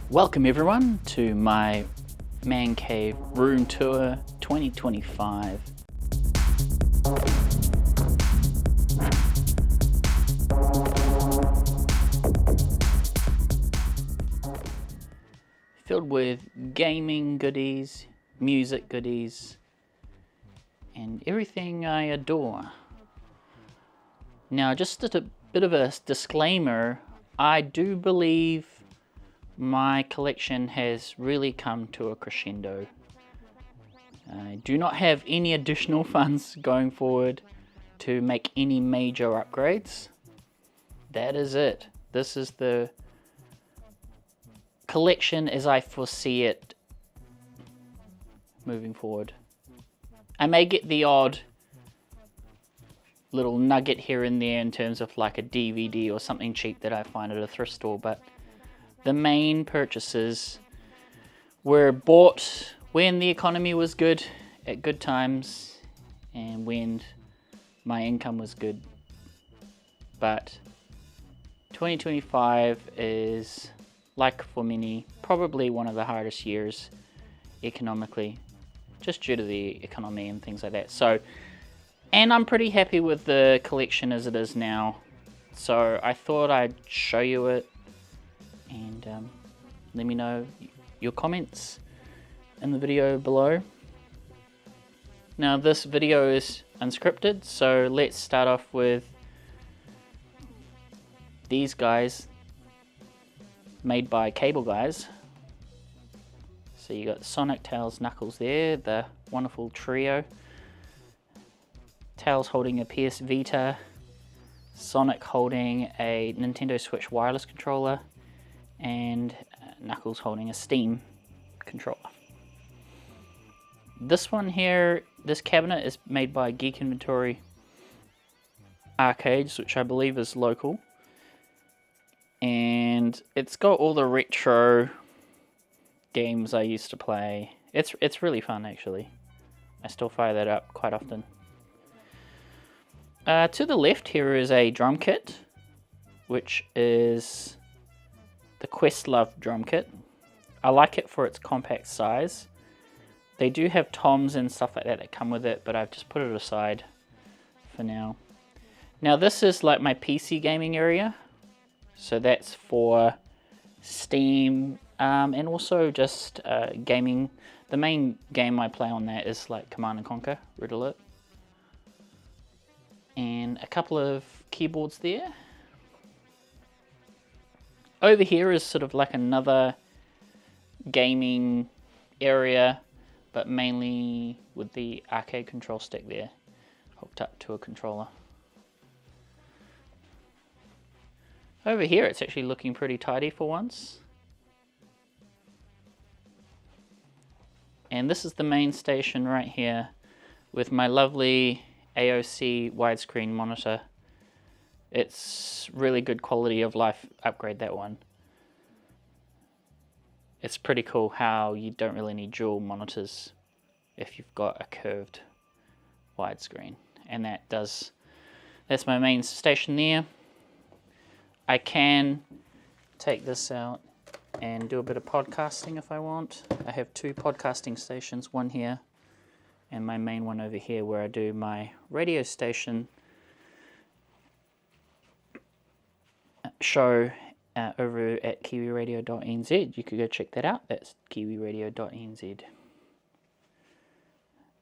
Welcome everyone to my Man Cave Room Tour 2025. Filled with gaming goodies, music goodies, and everything I adore. Now, just a bit of a disclaimer, I do believe my collection has really come to a crescendo. I do not have any additional funds going forward to make any major upgrades. That is it. This is the collection as I foresee it moving forward. I may get the odd little nugget here and there in terms of like a DVD or something cheap that I find at a thrift store, but the main purchases were bought when the economy was good, at good times, and when my income was good. But 2025 is, like for many, probably one of the hardest years economically, just due to the economy and things like that. So, and I'm pretty happy with the collection as it is now. So I thought I'd show you it, and let me know your comments in the video below. Now this video is unscripted, so let's start off with these guys made by Cable Guys. So you got Sonic, Tails, Knuckles there, the wonderful trio. Tails holding a PS Vita, Sonic holding a Nintendo Switch wireless controller, and Knuckles holding a Steam controller. This one here, this cabinet is made by Geek Inventory Arcades, which I believe is local. And it's got all the retro games I used to play. It's really fun actually. I still fire that up quite often. To the left here is a drum kit, which is the Questlove drum kit. I like it for its compact size. They do have toms and stuff like that come with it, but I've just put it aside for now. Now this is like my PC gaming area. So that's for Steam and also just gaming. The main game I play on that is like Command & Conquer, Red Alert. And a couple of keyboards there. Over here is sort of like another gaming area, but mainly with the arcade control stick there, hooked up to a controller. Over here it's actually looking pretty tidy for once. And this is the main station right here with my lovely AOC widescreen monitor. It's really good quality of life upgrade, that one. It's pretty cool how you don't really need dual monitors if you've got a curved widescreen. And that's my main station there. I can take this out and do a bit of podcasting if I want. I have two podcasting stations, one here and my main one over here where I do my radio station show over at kiwiradio.nz. You could go check that out. That's kiwiradio.nz.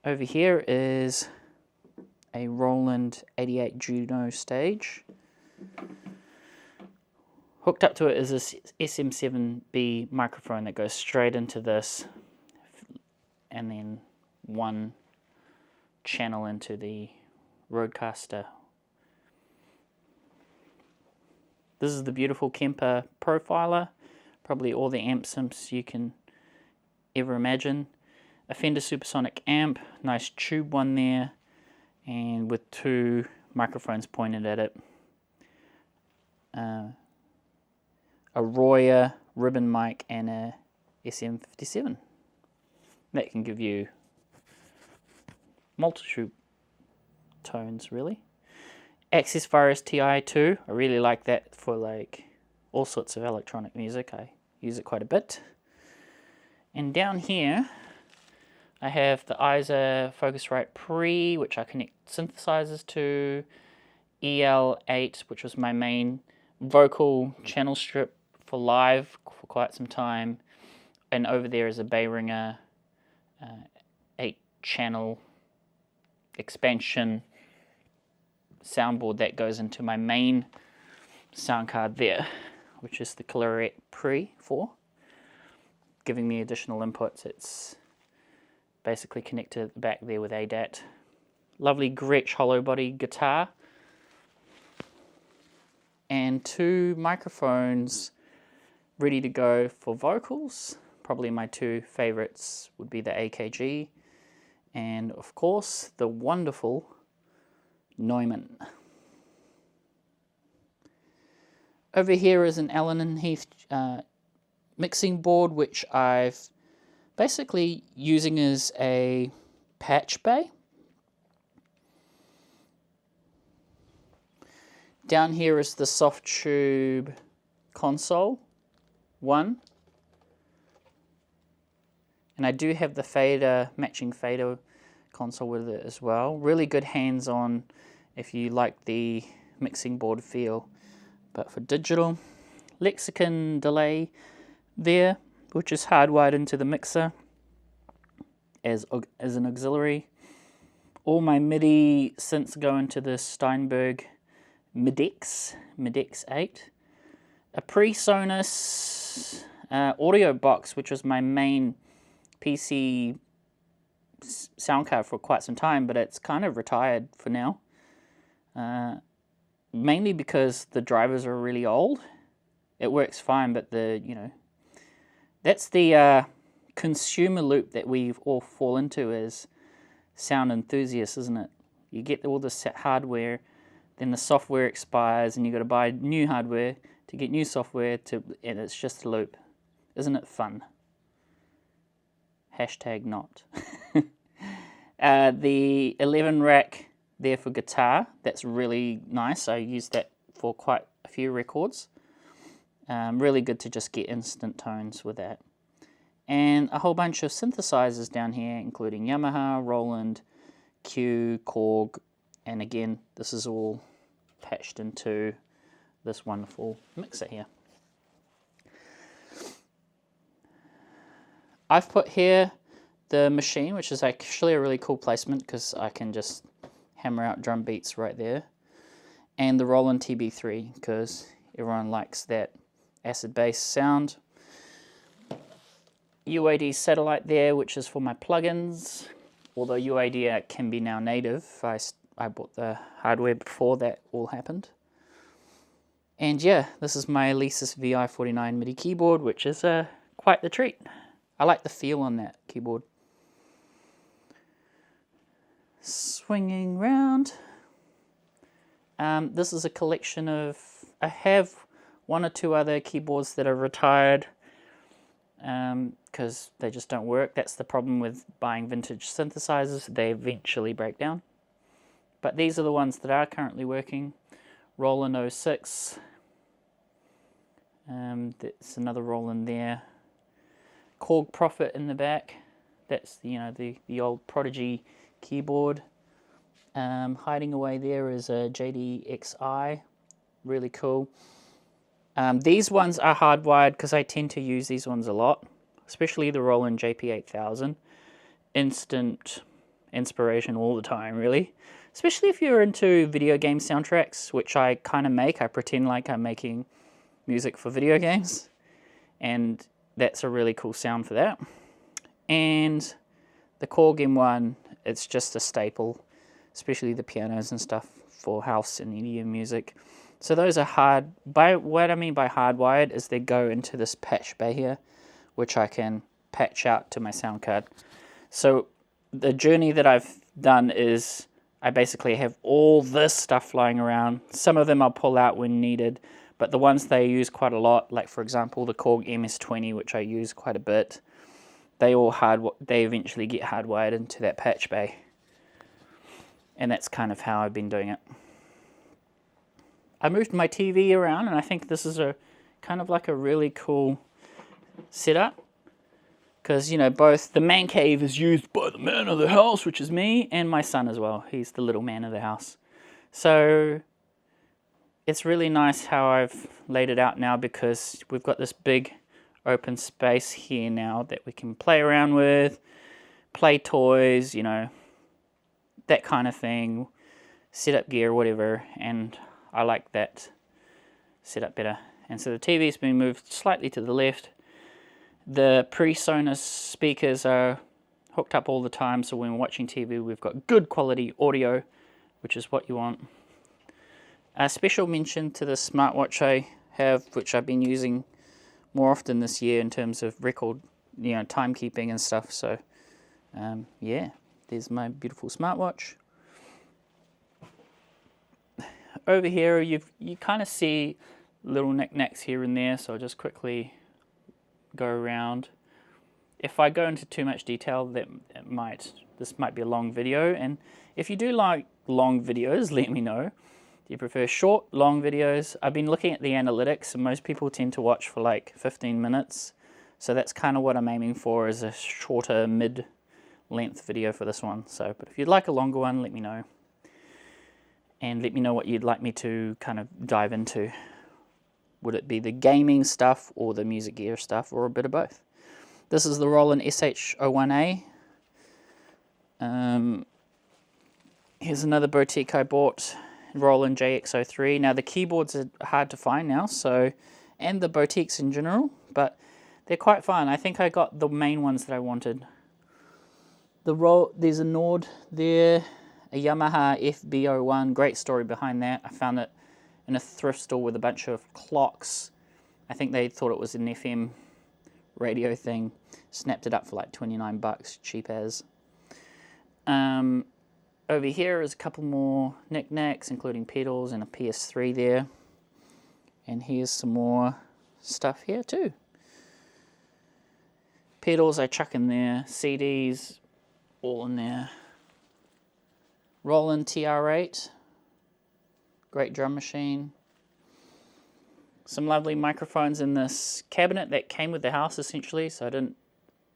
Over here is a Roland 88 Juno stage. Hooked up to it is this SM7B microphone that goes straight into this, and then one channel into the Rodecaster. This is the beautiful Kemper Profiler, probably all the amp simps you can ever imagine. A Fender Supersonic amp, nice tube one there, and with two microphones pointed at it. A Royer ribbon mic and a SM57. That can give you multitude tones really. Access Virus TI2, I really like that for like all sorts of electronic music. I use it quite a bit. And down here, I have the Isa Focusrite Pre, which I connect synthesizers to, EL8, which was my main vocal channel strip for live for quite some time, and over there is a Behringer 8-channel expansion soundboard that goes into my main sound card there, which is the Clarett Pre 4, giving me additional inputs. It's basically connected at the back there with ADAT. Lovely Gretsch hollow body guitar, and 2 microphones ready to go for vocals. Probably my 2 favorites would be the AKG and of course the wonderful Neumann. Over here is an Allen & Heath mixing board, which I've basically using as a patch bay. Down here is the Softube console 1. And I do have the fader, matching fader console with it as well. Really good hands-on if you like the mixing board feel. But for digital, Lexicon delay there, which is hardwired into the mixer as an auxiliary. All my MIDI synths go into the Steinberg Midex 8. A PreSonus audio box, which was my main PC sound card for quite some time, but it's kind of retired for now. Mainly because the drivers are really old. It works fine, but that's the consumer loop that we all fall into as sound enthusiasts, isn't it? You get all this hardware, then the software expires, and you got to buy new hardware to get new software and it's just a loop. Isn't it fun? Hashtag not. The 11 rack there for guitar, that's really nice. I used that for quite a few records. Really good to just get instant tones with that. And a whole bunch of synthesizers down here, including Yamaha, Roland, Q, Korg, and again, this is all patched into this wonderful mixer here. I've put here the machine, which is actually a really cool placement because I can just hammer out drum beats right there, and the Roland TB3 because everyone likes that acid bass sound. UAD satellite there, which is for my plugins, although UAD can be now native. I bought the hardware before that all happened. And yeah, this is my Alesis VI49 MIDI keyboard, which is quite the treat. I like the feel on that keyboard. Swinging round. This is a collection of, I have 1 or 2 other keyboards that are retired because they just don't work. That's the problem with buying vintage synthesizers. They eventually break down. But these are the ones that are currently working. Roland 06. That's another Roland there. Korg Prophet in the back. That's the old Prodigy keyboard. Hiding away there is a JDXI. Really cool. These ones are hardwired because I tend to use these ones a lot, especially the Roland JP8000. Instant inspiration all the time, really. Especially if you're into video game soundtracks, which I kind of make. I pretend like I'm making music for video games. And that's a really cool sound for that. And the Korg M1, it's just a staple, especially the pianos and stuff for house and EDM music. So those are hard. What I mean by hardwired is they go into this patch bay here, which I can patch out to my sound card. So the journey that I've done is I basically have all this stuff flying around. Some of them I'll pull out when needed, but the ones they use quite a lot, like for example the Korg MS-20, which I use quite a bit, they eventually get hardwired into that patch bay. And that's kind of how I've been doing it. I moved my TV around, and I think this is a kind of like a really cool setup. Because, you know, both the man cave is used by the man of the house, which is me, and my son as well. He's the little man of the house. So it's really nice how I've laid it out now, because we've got this big open space here now that we can play around with, play toys, you know, that kind of thing, set up gear, whatever, and I like that setup better. And so the TV's been moved slightly to the left. The PreSonus speakers are hooked up all the time, so when we're watching TV we've got good quality audio, which is what you want. A special mention to the smartwatch I have, which I've been using more often this year in terms of record, you know, timekeeping and stuff. So yeah, there's my beautiful smartwatch. Over here you kind of see little knickknacks here and there, so I'll just quickly go around. If I go into too much detail, this might be a long video, and if you do like long videos, let me know. Do you prefer short, long videos? I've been looking at the analytics, and most people tend to watch for like 15 minutes. So that's kind of what I'm aiming for, is a shorter, mid-length video for this one. So, but if you'd like a longer one, let me know. And let me know what you'd like me to kind of dive into. Would it be the gaming stuff or the music gear stuff, or a bit of both? This is the Roland SH-01A. Here's another boutique I bought, Roland JX-03. Now the keyboards are hard to find now, so, and the boutiques in general, but they're quite fun. I think I got the main ones that I wanted. There's a Nord there, a Yamaha FB01. Great story behind that. I found it in a thrift store with a bunch of clocks. I think they thought it was an FM radio thing. Snapped it up for like 29 bucks, cheap as. Over here is a couple more knickknacks, including pedals and a PS3 there. And here's some more stuff here too. Pedals I chuck in there, CDs, all in there. Roland TR-8, great drum machine. Some lovely microphones in this cabinet that came with the house essentially, so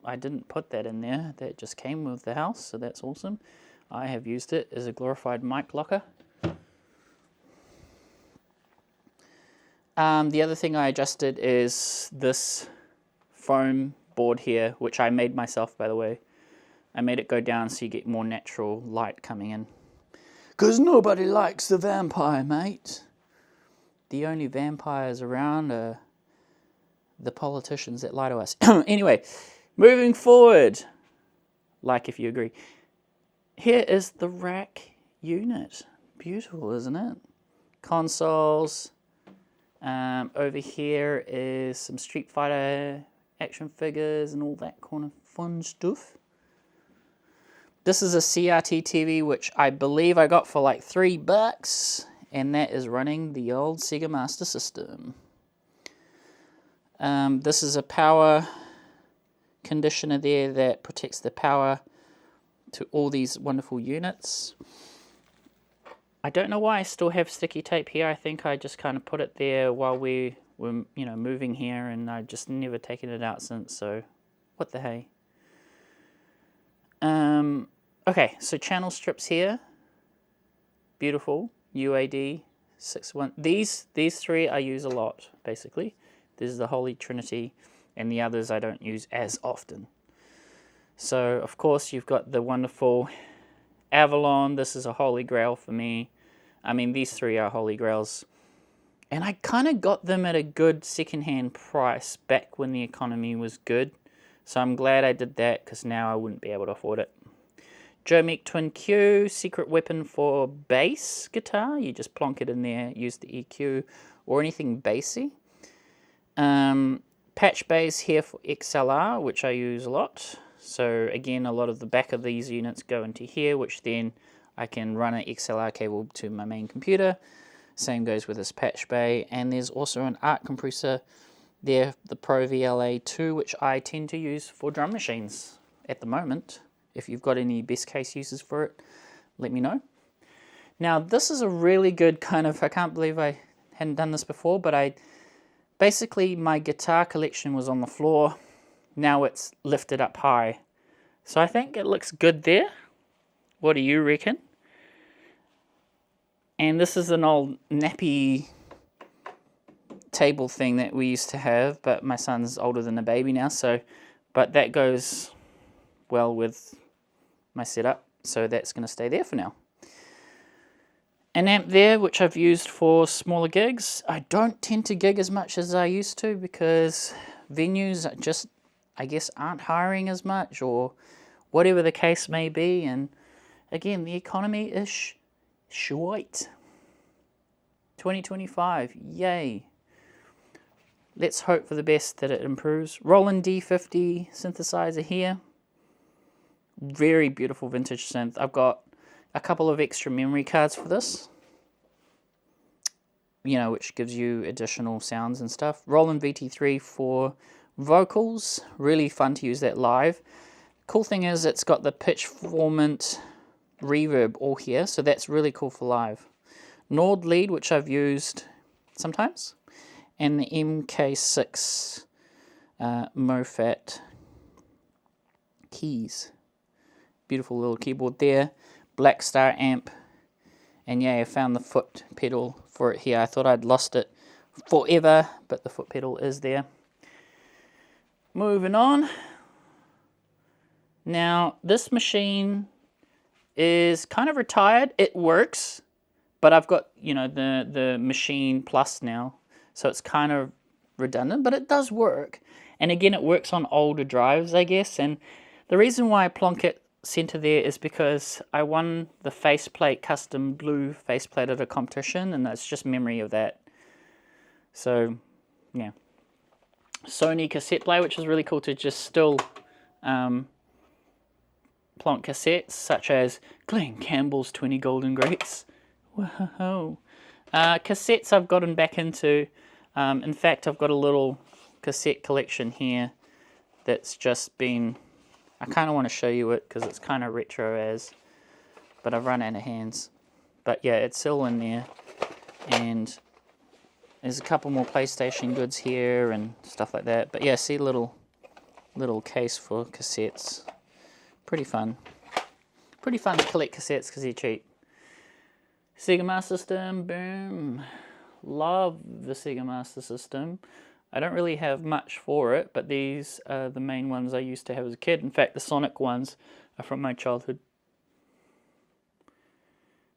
I didn't put that in there. That just came with the house, so that's awesome. I have used it as a glorified mic locker. The other thing I adjusted is this foam board here, which I made myself, by the way. I made it go down so you get more natural light coming in. 'Cause nobody likes the vampire, mate. The only vampires around are the politicians that lie to us. Anyway, moving forward, like if you agree. Here is the rack unit. Beautiful, isn't it? Consoles. Over here is some Street Fighter action figures and all that kind of fun stuff. This is a CRT TV, which I believe I got for like $3, and that is running the old Sega Master System. This is a power conditioner there that protects the power to all these wonderful units. I don't know why I still have sticky tape here. I think I just kind of put it there while we were, you know, moving here, and I've just never taken it out since, so what the hey. Okay, so channel strips here. Beautiful. UAD 61. These three I use a lot, basically. This is the Holy Trinity, and the others I don't use as often. So, of course, you've got the wonderful Avalon. This is a holy grail for me. I mean, these three are holy grails. And I kind of got them at a good second-hand price back when the economy was good. So I'm glad I did that, because now I wouldn't be able to afford it. Joe-Meek Twin Q, secret weapon for bass guitar. You just plonk it in there, use the EQ, or anything bassy. Patch bass here for XLR, which I use a lot. So again, a lot of the back of these units go into here, which then I can run an XLR cable to my main computer. Same goes with this patch bay. And there's also an ARC compressor there, the Pro VLA2, which I tend to use for drum machines at the moment. If you've got any best case uses for it, let me know. Now this is a really good kind of, I can't believe I hadn't done this before, but I Basically, my guitar collection was on the floor. Now it's lifted up high. So I think it looks good there. What do you reckon? And this is an old nappy table thing that we used to have, but my son's older than a baby now, so, but that goes well with my setup, so that's going to stay there for now. An amp there, which I've used for smaller gigs. I don't tend to gig as much as I used to because venues just, I guess, aren't hiring as much, or whatever the case may be, and again, the economy is shite. 2025, yay. Let's hope for the best that it improves. Roland D50 synthesizer here. Very beautiful vintage synth. I've got a couple of extra memory cards for this, you know, which gives you additional sounds and stuff. Roland VT3 for vocals. Really fun to use that live. Cool thing is it's got the Pitchformant reverb all here, so that's really cool for live. Nord lead, which I've used sometimes, and the MK6 MoFat keys. Beautiful little keyboard there. Black Star amp, and yeah, I found the foot pedal for it here. I thought I'd lost it forever, but the foot pedal is there. Moving on. Now, this machine is kind of retired. It works, but I've got, you know, the Machine Plus now, so it's kind of redundant, but it does work. And again, it works on older drives, I guess. And the reason why I plonk it center there is because I won the faceplate, custom blue faceplate at a competition, and that's just memory of that. So, yeah. Sony cassette player, which is really cool to just still plonk cassettes, such as Glenn Campbell's 20 Golden Greats. Whoa. Cassettes I've gotten back into. In fact, I've got a little cassette collection here that's just been... I kind of want to show you it because it's kind of retro as, but I've run out of hands. But yeah, it's still in there, and there's a couple more PlayStation goods here and stuff like that. But yeah, see, little case for cassettes. Pretty fun. Pretty fun to collect cassettes because they're cheap. Sega Master System, boom. Love the Sega Master System. I don't really have much for it, but these are the main ones I used to have as a kid. In fact, the Sonic ones are from my childhood.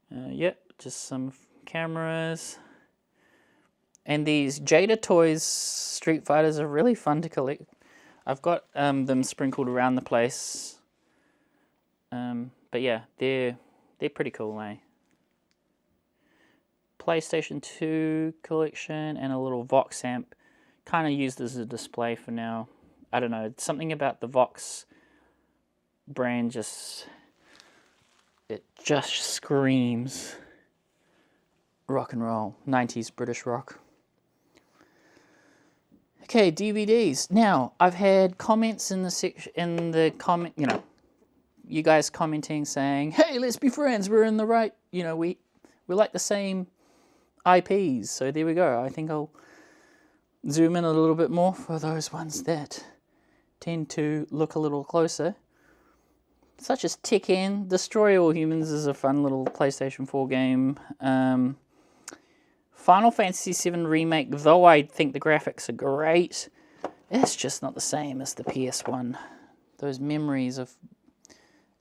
Yep, just some cameras. And these Jada Toys Street Fighters are really fun to collect. I've got them sprinkled around the place. But yeah, they're pretty cool, eh? PlayStation 2 collection and a little Vox amp. Kind of used as a display for now. I don't know, something about the Vox brand it just screams rock and roll, 90s British rock. Okay, DVDs. Now, I've had comments in the comment, you know, you guys commenting saying, "Hey, let's be friends. We're in the right, you know, we like the same IPs." So there we go. I think I'll zoom in a little bit more for those ones that tend to look a little closer. Such as Tekken. Destroy All Humans is a fun little PlayStation 4 game. Final Fantasy VII Remake, though I think the graphics are great, it's just not the same as the PS1. Those memories of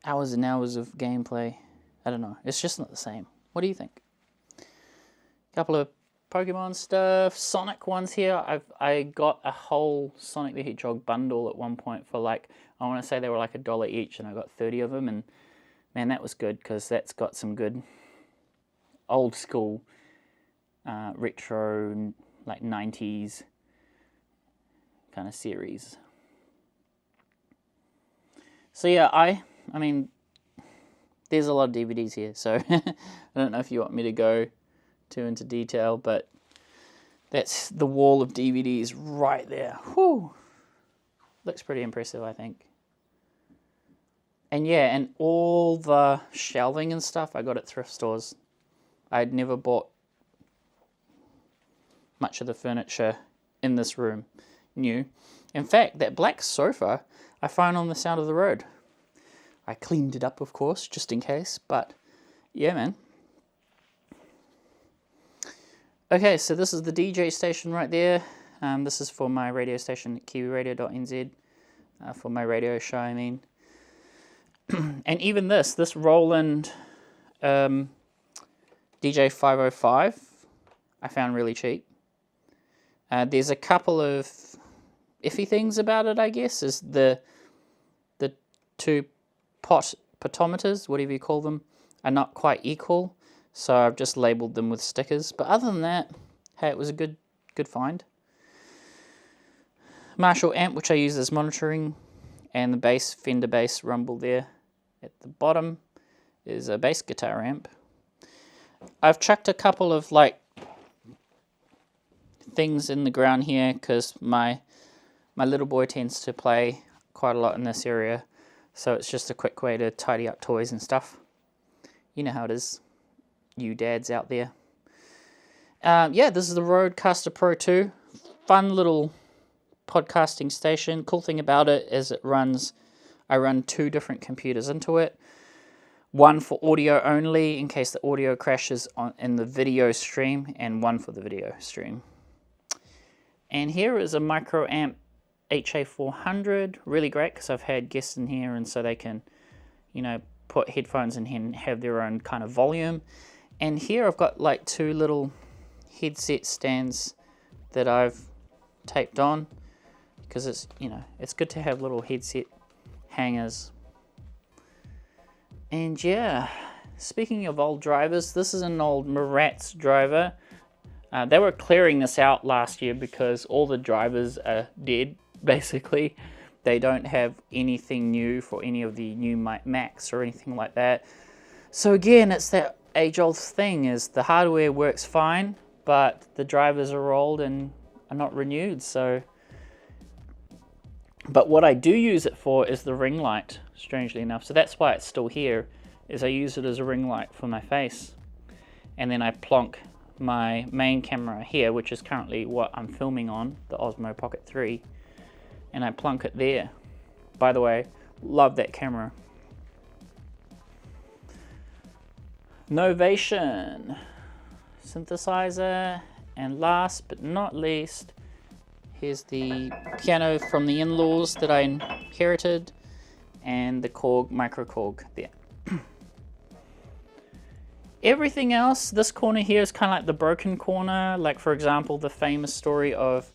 hours and hours of gameplay, I don't know, it's just not the same. What do you think? A couple of Pokemon stuff, Sonic ones here. I got a whole Sonic the Hedgehog bundle at one point for like, I want to say they were like $1 each, and I got 30 of them, and man, that was good because that's got some good old school retro, like 90s kind of series. So yeah, I mean, there's a lot of DVDs here, so I don't know if you want me to go too into detail, but that's the wall of DVDs right there. Whew. Looks pretty impressive, I think. And yeah, and all the shelving and stuff I got at thrift stores. I'd never bought much of the furniture in this room new. In fact, that black sofa I found on the side of the road. I cleaned it up, of course, just in case, but yeah, man. Okay, so this is the DJ station right there. This is for my radio station, kiwiradio.nz, for my radio show, I mean. And even this Roland DJ 505, I found really cheap. There's a couple of iffy things about it, I guess, is the two potometers, whatever you call them, are not quite equal. So I've just labelled them with stickers. But other than that, hey, it was a good find. Marshall amp, which I use as monitoring, and the bass, Fender bass rumble there. At the bottom is a bass guitar amp. I've chucked a couple of like things in the ground here because my little boy tends to play quite a lot in this area. So it's just a quick way to tidy up toys and stuff. You know how it is, you dads out there. Yeah, this is the Rodecaster Pro 2. Fun little podcasting station. Cool thing about it is I run 2 different computers into it. One for audio only, in case the audio crashes in the video stream, and one for the video stream. And here is a micro amp HA400, really great because I've had guests in here and so they can, you know, put headphones in here and have their own kind of volume. And here I've got like 2 little headset stands that I've taped on because it's, you know, it's good to have little headset hangers. And yeah, speaking of old drivers, this is an old Marantz driver. They were clearing this out last year because all the drivers are dead. Basically, they don't have anything new for any of the new Macs or anything like that. So again, it's that age-old thing, is the hardware works fine, but the drivers are old and are not renewed. So, but what I do use it for is the ring light, strangely enough. So that's why it's still here, is I use it as a ring light for my face. And then I plonk my main camera here, which is currently what I'm filming on, the Osmo Pocket 3. And I plunk it there. By the way, love that camera. Novation synthesizer, and last but not least, here's the piano from the in-laws that I inherited, and the Korg, micro Korg there. Everything else, this corner here is kind of like the broken corner, like for example the famous story of,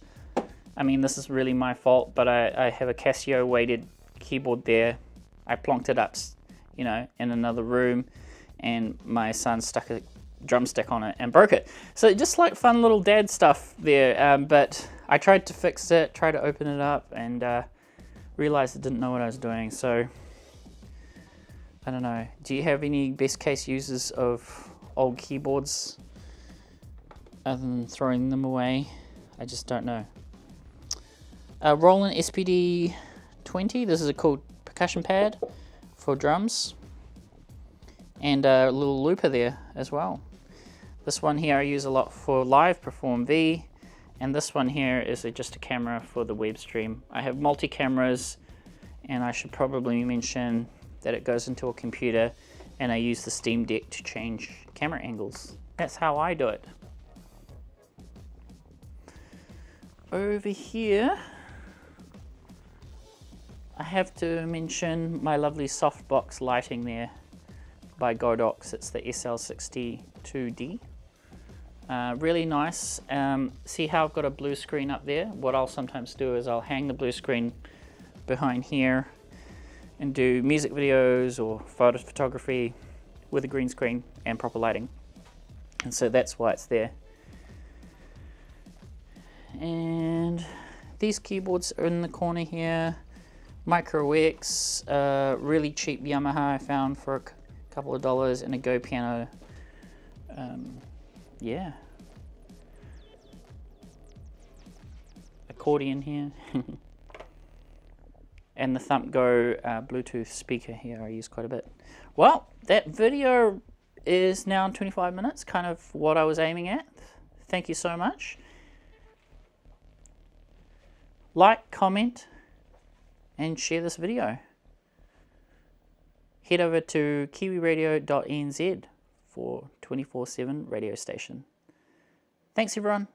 I mean, this is really my fault, but I have a Casio weighted keyboard there. I plonked it up, you know, in another room, and my son stuck a drumstick on it and broke it. So just like fun little dad stuff there, but I tried to fix it, tried to open it up, and realized I didn't know what I was doing. So I don't know. Do you have any best case uses of old keyboards other than throwing them away? I just don't know. Roland SPD 20, this is a cool percussion pad for drums, and a little looper there as well. This one here I use a lot for live Perform V, and this one here is just a camera for the web stream. I have multi-cameras, and I should probably mention that it goes into a computer, and I use the Steam Deck to change camera angles. That's how I do it. Over here, I have to mention my lovely softbox lighting there by Godox. It's the SL62D. Really nice. See how I've got a blue screen up there? What I'll sometimes do is I'll hang the blue screen behind here and do music videos or photography with a green screen and proper lighting. And so that's why it's there. And these keyboards are in the corner here. Micro X, really cheap Yamaha I found for a couple of dollars, and a Go Piano. Yeah. Accordion here. And the Thump Go Bluetooth speaker here I use quite a bit. Well, that video is now 25 minutes, kind of what I was aiming at. Thank you so much. like, comment, and share this video. Head over to kiwiradio.nz for 24/7 radio station. Thanks everyone.